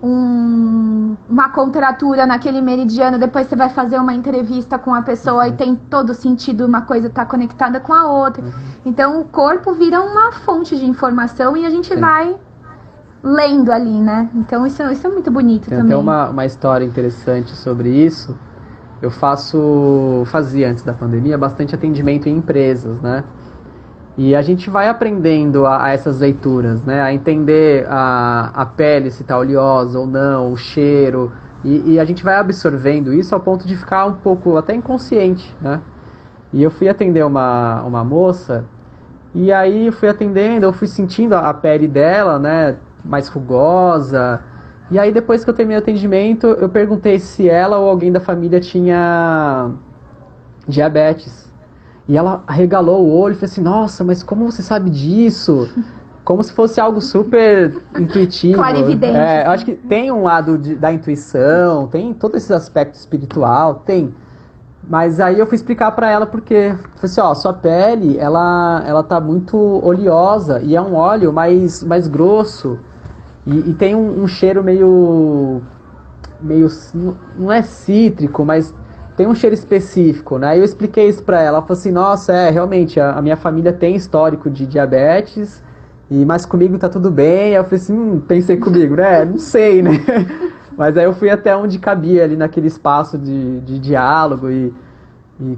uma contratura naquele meridiano, depois você vai fazer uma entrevista com a pessoa e tem todo sentido, uma coisa tá conectada com a outra. Então o corpo vira uma fonte de informação e a gente vai lendo ali, né? Então isso é muito bonito também. Tem uma história interessante sobre isso. Eu fazia antes da pandemia bastante atendimento em empresas, né? E a gente vai aprendendo a essas leituras, né? A entender a pele, se está oleosa ou não, o cheiro. E a gente vai absorvendo isso ao ponto de ficar um pouco até inconsciente, né? E eu fui atender uma moça, e aí eu fui atendendo, eu fui sentindo a pele dela, né? Mais rugosa. E aí depois que eu terminei o atendimento, eu perguntei se ela ou alguém da família tinha diabetes. E ela arregalou o olho e falou assim, nossa, mas como você sabe disso? Como se fosse algo super intuitivo. Clarividente. Eu acho que tem um lado da intuição, tem todo esse aspecto espiritual, tem. Mas aí eu fui explicar pra ela porque, falei assim, ó, sua pele, ela tá muito oleosa e é um óleo mais grosso. E tem um cheiro meio, não é cítrico, mas tem um cheiro específico, né? Eu expliquei isso pra ela, ela falou assim, nossa, realmente, a minha família tem histórico de diabetes, mas comigo tá tudo bem. Aí eu falei assim, pensei comigo, né? Não sei, né? Mas aí eu fui até onde cabia ali naquele espaço de diálogo e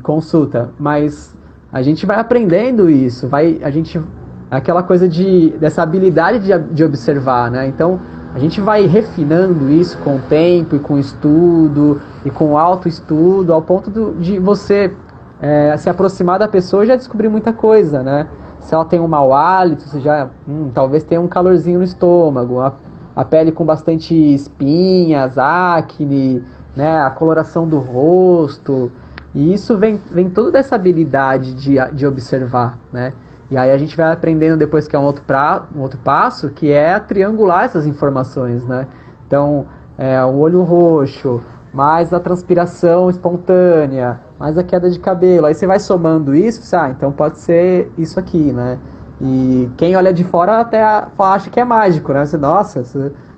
consulta. Mas a gente vai aprendendo isso, aquela coisa dessa habilidade de observar, né? Então a gente vai refinando isso com o tempo e com o estudo e com o autoestudo, ao ponto de você se aproximar da pessoa e já descobrir muita coisa, né? Se ela tem um mau hálito, você já talvez tenha um calorzinho no estômago, a pele com bastante espinhas, acne, né? A coloração do rosto. E isso vem toda dessa habilidade de observar, né? E aí a gente vai aprendendo depois, que é um outro passo, que é triangular essas informações, né? Então, o olho roxo, mais a transpiração espontânea, mais a queda de cabelo. Aí você vai somando isso, então pode ser isso aqui, né? E quem olha de fora até acha que é mágico, né? Você, nossa,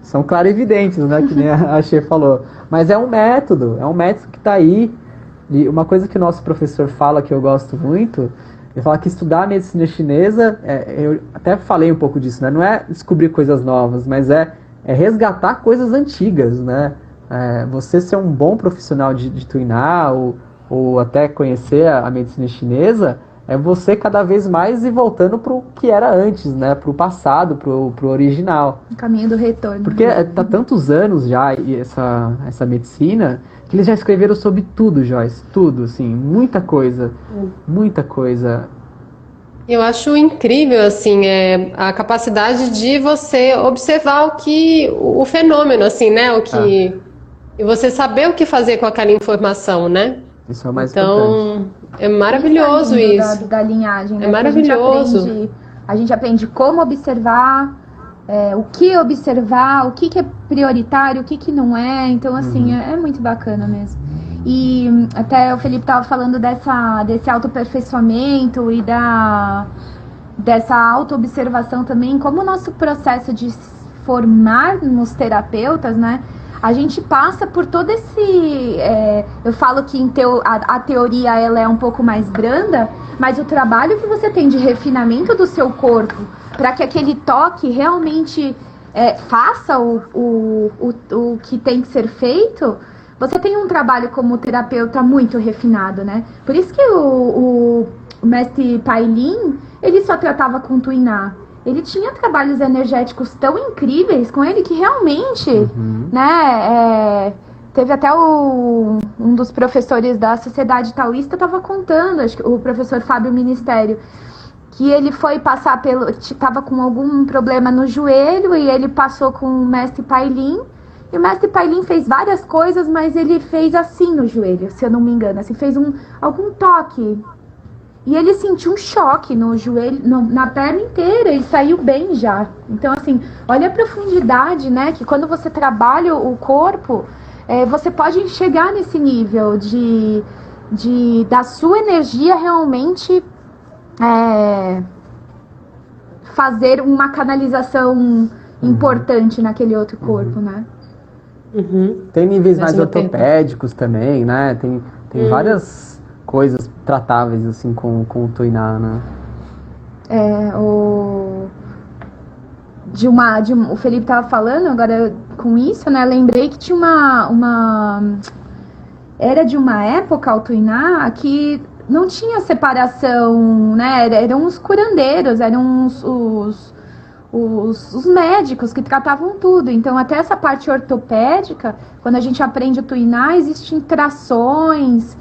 são clarividentes, né? Que nem a Xê falou. Mas é um método que está aí. E uma coisa que o nosso professor fala, que eu gosto muito, ele fala que estudar a medicina chinesa, eu até falei um pouco disso, né? Não é descobrir coisas novas, mas é resgatar coisas antigas, né? Você ser um bom profissional de Tuiná, ou até conhecer a medicina chinesa, é você cada vez mais ir voltando para o que era antes, né? Para o passado, para o original. O caminho do retorno. Porque tá tantos anos já essa medicina, que eles já escreveram sobre tudo, Joyce. Tudo, assim, muita coisa. Muita coisa. Eu acho incrível, assim, a capacidade de você observar o fenômeno, assim, né? E você saber o que fazer com aquela informação, né? Isso é o mais importante. É maravilhoso isso. Da linhagem, né? É maravilhoso. A gente aprende como observar, o que observar, o que é prioritário, o que não é. Então, assim, é muito bacana mesmo. E até o Felipe estava falando desse autoaperfeiçoamento e dessa auto-observação também, como o nosso processo de formarmos terapeutas, né? A gente passa por todo esse... eu falo que a teoria ela é um pouco mais branda, mas o trabalho que você tem de refinamento do seu corpo para que aquele toque realmente faça o que tem que ser feito, você tem um trabalho como terapeuta muito refinado, né? Por isso que o mestre Pailin, ele só tratava com Tuiná. Ele tinha trabalhos energéticos tão incríveis com ele que realmente, né, teve até um dos professores da Sociedade Taoísta estava contando, acho que o professor Fábio Ministério, que ele foi passar estava com algum problema no joelho e ele passou com o mestre Pailin, e o mestre Pailin fez várias coisas, mas ele fez assim no joelho, se eu não me engano, assim, fez algum toque. E ele sentiu um choque no joelho, na perna inteira, e saiu bem já. Então, assim, olha a profundidade, né? Que quando você trabalha o corpo, você pode chegar nesse nível da sua energia realmente fazer uma canalização importante naquele outro corpo, né? Tem níveis mais ortopédicos também, né? Tem várias coisas tratáveis, assim, com o Tuiná, né? O Felipe estava falando agora com isso, né? Lembrei que tinha era de uma época, o Tuiná, que não tinha separação, né? Eram os curandeiros, eram os médicos que tratavam tudo. Então, até essa parte ortopédica, quando a gente aprende o Tuiná, existem trações,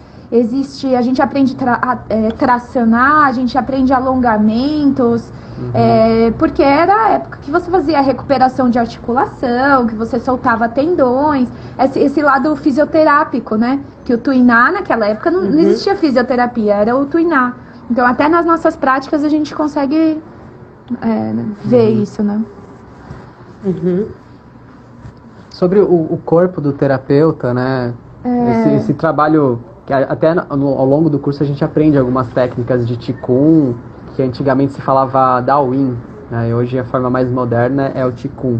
a gente aprende a tracionar, a gente aprende alongamentos, porque era a época que você fazia a recuperação de articulação, que você soltava tendões, esse lado fisioterápico, né? Que o Tuiná, naquela época, não existia fisioterapia, era o Tuiná. Então, até nas nossas práticas, a gente consegue ver isso, né? Sobre o corpo do terapeuta, né? Esse trabalho... que até ao longo do curso a gente aprende algumas técnicas de Qigong, que antigamente se falava Daoyin, né? E hoje a forma mais moderna é o Qigong.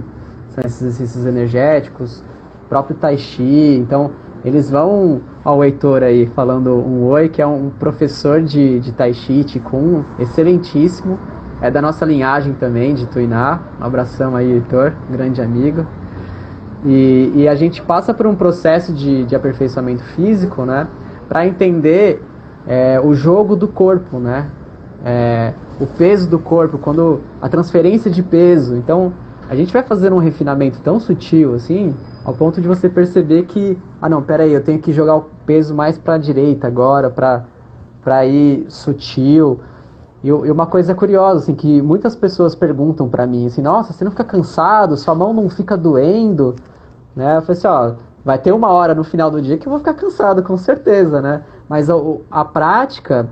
São esses exercícios energéticos, o próprio Tai Chi. Então, eles vão ao Heitor aí falando um oi, que é um professor de Tai Chi, Qigong, excelentíssimo. É da nossa linhagem também, de Tuiná. Um abração aí, Heitor, grande amigo. E a gente passa por um processo de aperfeiçoamento físico, né? Para entender o jogo do corpo, né? O peso do corpo, quando a transferência de peso. Então, a gente vai fazendo um refinamento tão sutil, assim, ao ponto de você perceber que, não, peraí, eu tenho que jogar o peso mais para a direita agora, para ir sutil. E uma coisa curiosa, assim, que muitas pessoas perguntam para mim, assim, nossa, você não fica cansado? Sua mão não fica doendo? Né? Eu falei assim, vai ter uma hora no final do dia que eu vou ficar cansado, com certeza, né? Mas a prática,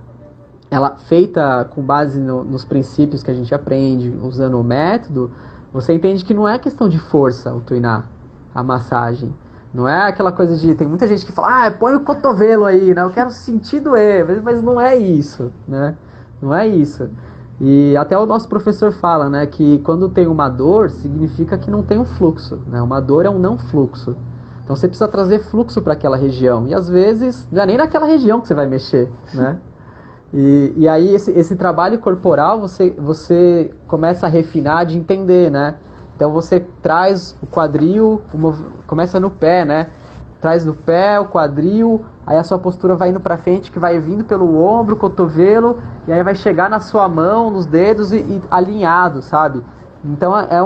ela feita com base nos princípios que a gente aprende, usando o método, você entende que não é questão de força o tuinar, a massagem. Não é aquela coisa de... Tem muita gente que fala, põe o cotovelo aí, né? Eu quero sentir doer, mas não é isso, né? Não é isso. E até o nosso professor fala, né? Que quando tem uma dor, significa que não tem um fluxo, né? Uma dor é um não fluxo. Então você precisa trazer fluxo para aquela região. E às vezes, não é nem naquela região que você vai mexer, né? E aí esse trabalho corporal você começa a refinar de entender, né? Então você traz o quadril, começa no pé, né? Traz no pé, o quadril, aí a sua postura vai indo pra frente, que vai vindo pelo ombro, cotovelo, e aí vai chegar na sua mão, nos dedos e alinhado, sabe? Então é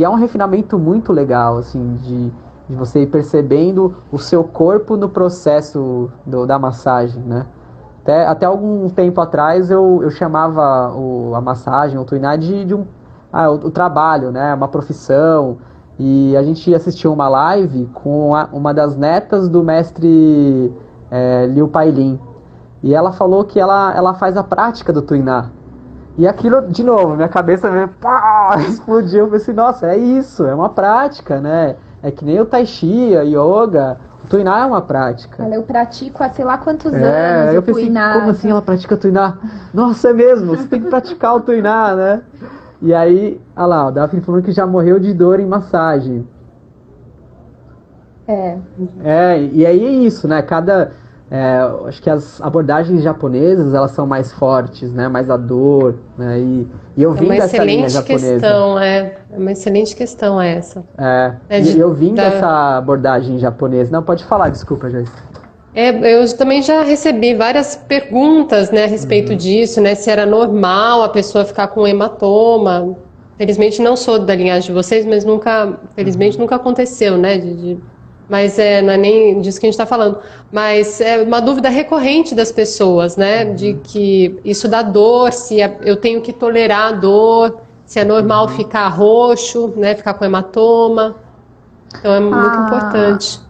um refinamento muito legal, assim, de você ir percebendo o seu corpo no processo da massagem, né? Até algum tempo atrás eu chamava a massagem, o tuinar o trabalho, né? Uma profissão. E a gente assistiu uma live com uma das netas do mestre Liu Pailin. E ela falou que ela faz a prática do tuinar. E aquilo, de novo, minha cabeça explodiu. Eu pensei, nossa, é isso, é uma prática, né? É que nem o tai chi, a yoga. O tuinar é uma prática. Eu pratico há sei lá quantos anos eu pensei, tuinar. Como assim ela pratica tuinar? Nossa, é mesmo, você tem que praticar o tuinar, né? E aí, olha lá, o Daphne falando que já morreu de dor em massagem. E aí é isso, né? Acho que as abordagens japonesas, elas são mais fortes, né? Mais a dor, né? E eu vim dessa linha japonesa. É uma excelente questão essa. E eu vim dessa abordagem japonesa. Não, pode falar, desculpa, Joyce. Eu também já recebi várias perguntas, né, a respeito disso, né? Se era normal a pessoa ficar com hematoma. Felizmente não sou da linhagem de vocês, mas felizmente nunca aconteceu, né? Mas não é nem disso que a gente está falando. Mas é uma dúvida recorrente das pessoas, né? De que isso dá dor, se eu tenho que tolerar a dor, se é normal ficar roxo, né? Ficar com hematoma. Então é muito importante.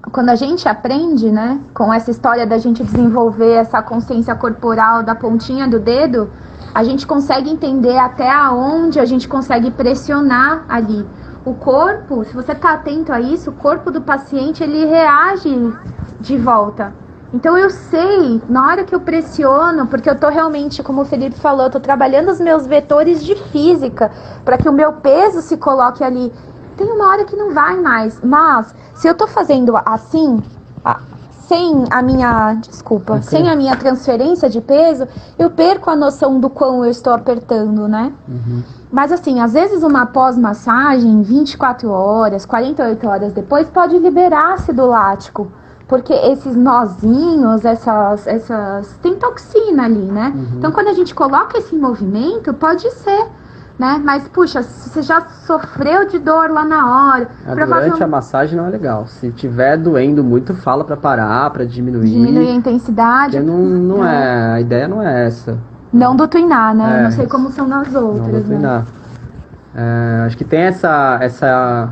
Quando a gente aprende, né? Com essa história da gente desenvolver essa consciência corporal da pontinha do dedo, a gente consegue entender até aonde a gente consegue pressionar ali. O corpo, se você está atento a isso, o corpo do paciente, ele reage de volta. Então eu sei, na hora que eu pressiono, porque eu estou realmente, como o Felipe falou, eu estou trabalhando os meus vetores de física, para que o meu peso se coloque ali. Tem uma hora que não vai mais, mas se eu estou fazendo assim, sem a minha transferência de peso, eu perco a noção do quão eu estou apertando, né? Mas assim, às vezes uma pós-massagem, 24 horas, 48 horas depois, pode liberar ácido lático. Porque esses nozinhos, tem toxina ali, né? Então quando a gente coloca esse movimento, pode ser, né? Mas puxa, se você já sofreu de dor lá na hora... Durante a massagem não é legal. Se tiver doendo muito, fala pra parar, pra diminuir. Diminuir a intensidade. Porque a ideia não é essa. Não do tuinar, né? Não sei como são nas outras. Não do tuinar. Acho que tem essa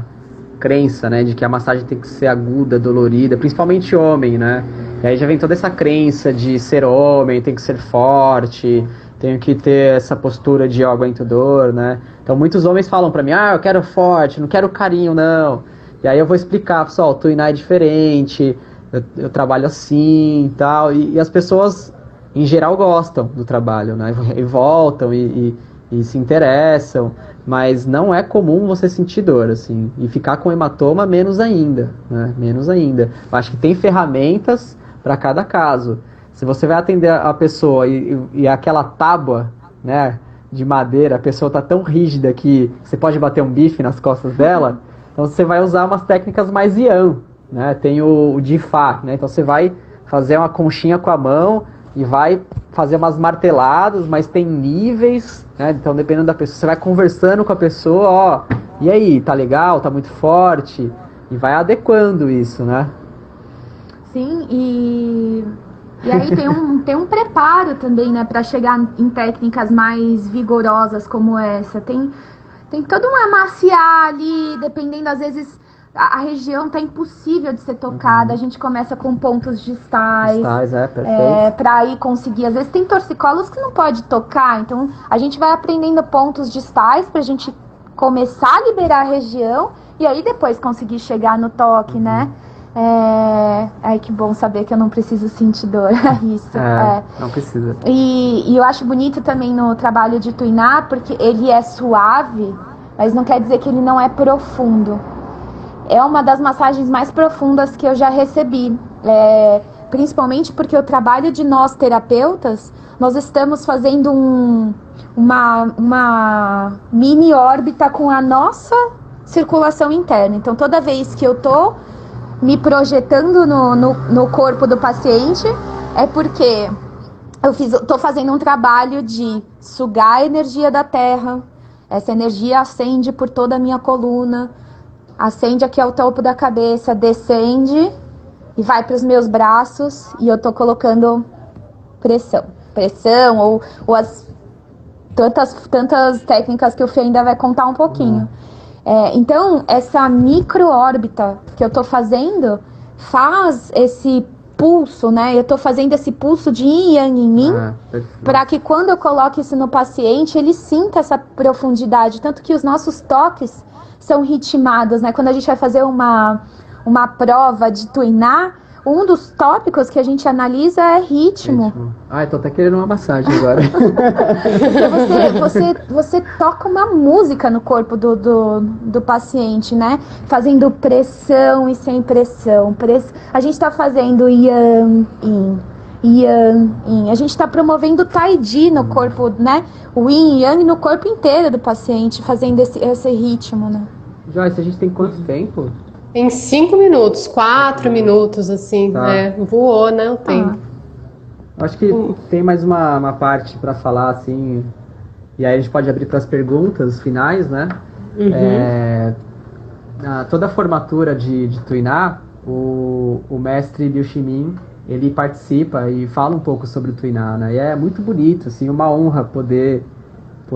crença, né, de que a massagem tem que ser aguda, dolorida, principalmente homem, né? E aí já vem toda essa crença de ser homem, tem que ser forte, tenho que ter essa postura de eu aguento dor, né? Então muitos homens falam pra mim, eu quero forte, não quero carinho, não. E aí eu vou explicar, pessoal, o tuinar é diferente, eu trabalho assim e tal, e as pessoas em geral gostam do trabalho, né? E voltam e se interessam, mas não é comum você sentir dor, assim, e ficar com hematoma menos ainda, né? Menos ainda. Eu acho que tem ferramentas para cada caso. Se você vai atender a pessoa e aquela tábua, né, de madeira, a pessoa tá tão rígida que você pode bater um bife nas costas dela, Então você vai usar umas técnicas mais Yan, né? Tem o Jifá, né? Então você vai fazer uma conchinha com a mão e vai fazer umas marteladas, mas tem níveis, né? Então dependendo da pessoa, você vai conversando com a pessoa, ó, e aí, tá legal, tá muito forte, e vai adequando isso, né? Sim, e aí tem um preparo também, né, para chegar em técnicas mais vigorosas como essa. Tem todo um amaciar ali, dependendo, às vezes a região tá impossível de ser tocada. A gente começa com pontos distais. Perfeito. Para aí conseguir. Às vezes tem torcicolos que não pode tocar, então a gente vai aprendendo pontos distais pra gente começar a liberar a região e aí depois conseguir chegar no toque, né? Ai, que bom saber que eu não preciso sentir dor. Isso. Não precisa. E eu acho bonito também no trabalho de Tuiná, porque ele é suave, mas não quer dizer que ele não é profundo. É uma das massagens mais profundas que eu já recebi. Principalmente porque o trabalho de nós terapeutas, nós estamos fazendo uma mini órbita com a nossa circulação interna. Então toda vez que eu tô me projetando no corpo do paciente, é porque tô fazendo um trabalho de sugar a energia da terra. Essa energia ascende por toda a minha coluna, ascende aqui ao topo da cabeça, descende e vai para os meus braços, e eu tô colocando pressão ou as tantas técnicas que o Fê ainda vai contar um pouquinho. Então, essa micro-órbita que eu tô fazendo faz esse pulso, né? Eu tô fazendo esse pulso de yin e yang em mim, para que quando eu coloque isso no paciente, ele sinta essa profundidade. Tanto que os nossos toques são ritmados, né? Quando a gente vai fazer uma prova de Tuiná, um dos tópicos que a gente analisa é ritmo. Ai, tô até querendo uma massagem agora. Você toca uma música no corpo do paciente, né? Fazendo pressão e sem pressão. A gente tá fazendo yang, yin, yang, yin. A gente tá promovendo tai chi no corpo, né? O yin e yang no corpo inteiro do paciente, fazendo esse ritmo, né? Joyce, a gente tem quanto tempo? Em 5 minutos, 4 minutos, assim, voou, né, o tempo. Acho que tem mais uma parte para falar, assim, e aí a gente pode abrir para as perguntas finais, né? Toda a formatura de Tuiná, o mestre Liu Shimin, ele participa e fala um pouco sobre o Tuiná, né? E é muito bonito, assim, uma honra poder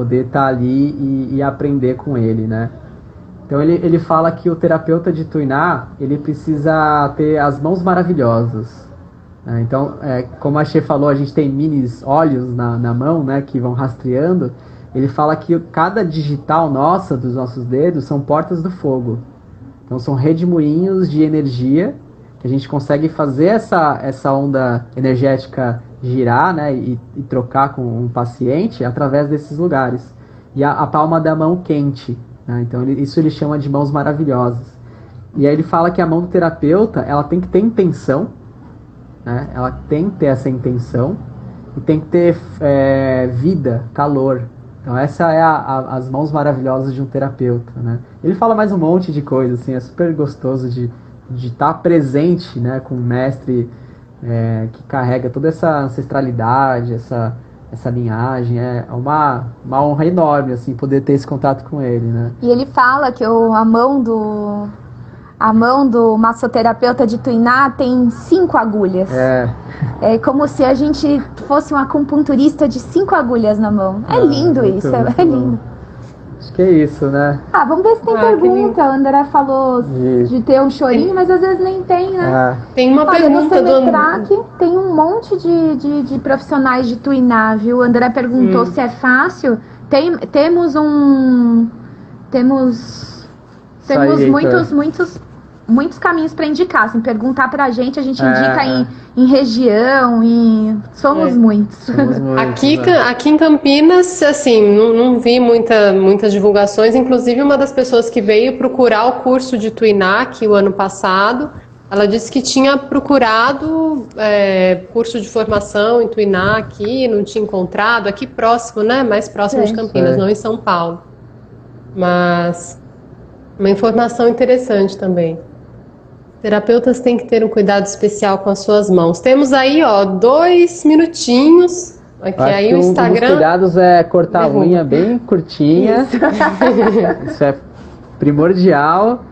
estar ali e aprender com ele, né? Então ele fala que o terapeuta de Tuiná, ele precisa ter as mãos maravilhosas. Né? Então, como a Xê falou, a gente tem minis olhos na mão, né, que vão rastreando. Ele fala que cada digital nossa, dos nossos dedos, são portas do fogo. Então são redemoinhos de energia, que a gente consegue fazer essa onda energética girar, né, e trocar com um paciente através desses lugares. E a palma da mão quente. Então isso ele chama de mãos maravilhosas. E aí ele fala que a mão do terapeuta, ela tem que ter intenção, né? Ela tem que ter essa intenção e tem que ter vida, calor. Então essa é as mãos maravilhosas de um terapeuta, né? Ele fala mais um monte de coisa, assim, é super gostoso de estar presente, né, com um mestre que carrega toda essa ancestralidade, essa linhagem. É uma honra enorme, assim, poder ter esse contato com ele, né? E ele fala que a mão do massoterapeuta de Tuiná tem 5 agulhas. É como se a gente fosse um acupunturista de 5 agulhas na mão. É lindo isso, é lindo. Acho que é isso, né? Vamos ver se tem pergunta. O André falou de ter um chorinho, mas às vezes nem tem, né? Tem uma pergunta do André. Tem um monte de profissionais de Tuiná, viu? O André perguntou se é fácil. Temos muitos caminhos para indicar. Assim, perguntar pra gente, a gente indica em região, somos muitos. Aqui em Campinas, assim, não vi muitas divulgações. Inclusive, uma das pessoas que veio procurar o curso de Tuiná aqui o ano passado, ela disse que tinha procurado curso de formação em Tuiná aqui, não tinha encontrado, aqui próximo, né? Mais próximo de Campinas, não em São Paulo. Mas Uma informação interessante também. Terapeutas têm que ter um cuidado especial com as suas mãos. Temos aí, ó, 2 minutinhos. Aqui Acho aí que o um dos Instagram. cuidados é cortar derruba. a unha bem curtinha. Isso é primordial.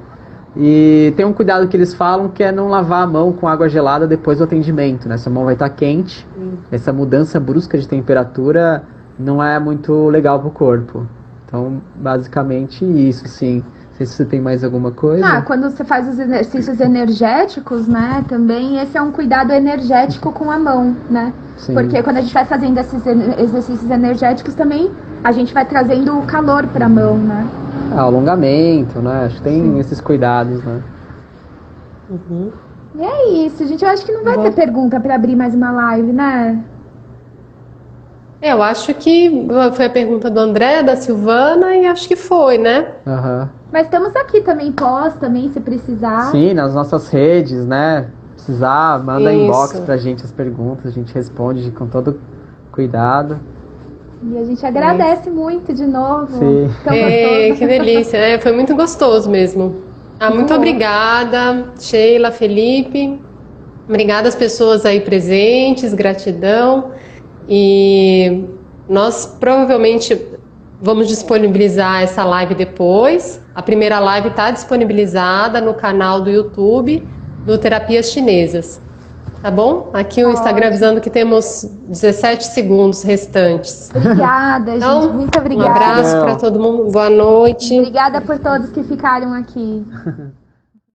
E tem um cuidado que eles falam que é não lavar a mão com água gelada depois do atendimento, né? Sua mão vai estar quente. Essa mudança brusca de temperatura não é muito legal pro corpo. Então, basicamente isso, sim. Não sei se você tem mais alguma coisa. Quando você faz os exercícios energéticos, né, também esse é um cuidado energético com a mão, né? Sim. Porque quando a gente vai fazendo esses exercícios energéticos também, a gente vai trazendo o calor para a mão, né? Alongamento, né? Acho que tem esses cuidados, né? E é isso, gente. Eu acho que não vai ter pergunta para abrir mais uma live, né? Eu acho que foi a pergunta do André, da Silvana, e acho que foi, né? Aham. Mas estamos aqui também, também, se precisar. Sim, nas nossas redes, né? Precisar, manda Isso. inbox pra gente as perguntas, a gente responde com todo cuidado. E a gente agradece muito de novo. Sim. Tão gostoso. Que delícia. Foi muito gostoso mesmo. Muito obrigada, Sheila, Felipe. Obrigada às pessoas aí presentes, gratidão. E nós provavelmente vamos disponibilizar essa live depois. A primeira live está disponibilizada no canal do YouTube do Terapias Chinesas. Tá bom? Aqui o Instagram avisando que temos 17 segundos restantes. Obrigada, gente. Então, Muito obrigada. Um abraço para todo mundo. Boa noite. Obrigada por todos que ficaram aqui.